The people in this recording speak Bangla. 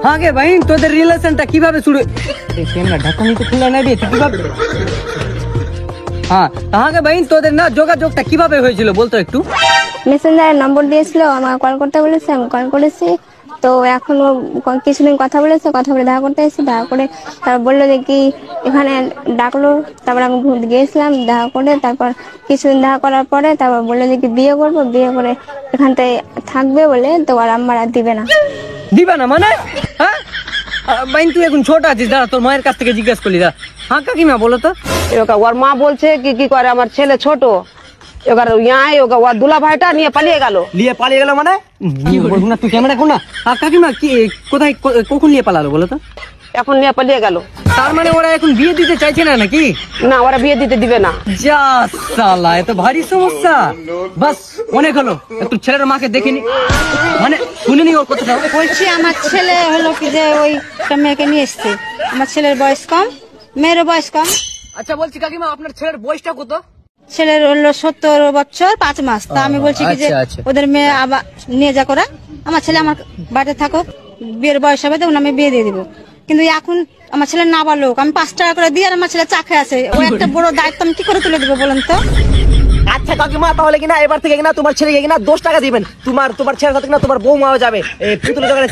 हाँ गे भाई তোদের রিলেশনটা কিভাবে শুরু ক্যামেরা ঢাকনি তো খোলা নাই রে কিভাবে হ্যাঁ গে ভাই তোদের না যোগাযোগটা কিভাবে হয়েছিল বলতো একটু মেসেঞ্জারে নম্বর দিয়েছিল আমাকে কল করতে বলেছে আমি কল করেছি তো এখনো কিছুদিন কথা বলেছে কথা বলে দেখা করতে এসেছি দেখা করে তারপর বললো যে কি এখানে ডাকলো তারপর আমি গিয়েছিলাম দেখা করে তারপর কিছুদিন দেখা করার পরে তারপর বললো যে কি বিয়ে করবো বিয়ে করে এখান থেকে থাকবে বলে তো আর আমার আর দিবে না মানে হ্যাঁ ভাই তুই এখন ছোট আছিস দাঁড়া তোর মায়ের কাছ থেকে জিজ্ঞাসা করলি দা হ্যাঁ কাকিমা বলো তো ওর মা বলছে কি কি করে আমার ছেলে ছোট এবার ওর দুলা ভাইটা নিয়ে পালিয়ে গেল মানে বলবো না তুই ক্যামেরা কোন না কাকিমা কি কোথায় কখন নিয়ে পালালো বলো তো এখন নিয়ে পালিয়ে গেল তার মানে ওরা এখন বিয়ে দিতে চাইছে না নাকি না ওরা বিয়ে দিতে দিবে না যা সালা এত ভারী সমস্যা বাস অনেক হলো একটু ছেলের মাকে দেখিনি মানে শুনিনি ওর কথা বলছি আমার ছেলে হলো কি যে ওই মেয়েকে নিয়ে এসছে আমার ছেলের বয়স কম মেয়েরও বয়স কম আচ্ছা বলছি কাকিমা আপনার ছেলের বয়সটা কত ছেলের হলো 70 বছর 5 মাস তা আমি বলছি কি যে ওদের মেয়ে আবার নিয়ে যা করা আমার ছেলে আমার বাড়িতে থাকুক বিয়ের বয়স হবে তখন আমি বিয়ে দিয়ে দিব কিন্তু এখন আমার ছেলে না বালোক আমি 5 টাকা করে দিয়ে আর আমার ছেলে চা খেয়ে আছে ওই একটা বড় দায়িত্ব আমি কি করে তুলে দেবো বলেন তো আচ্ছা কাকিমা তাহলে কিনা এবার থেকে কিনা তোমার ছেলেকে কিনা 10 টাকা দিবেন তোমার ছেলের সাথে কিনা তোমার বৌমাও যাবে পুতুলের দোকানে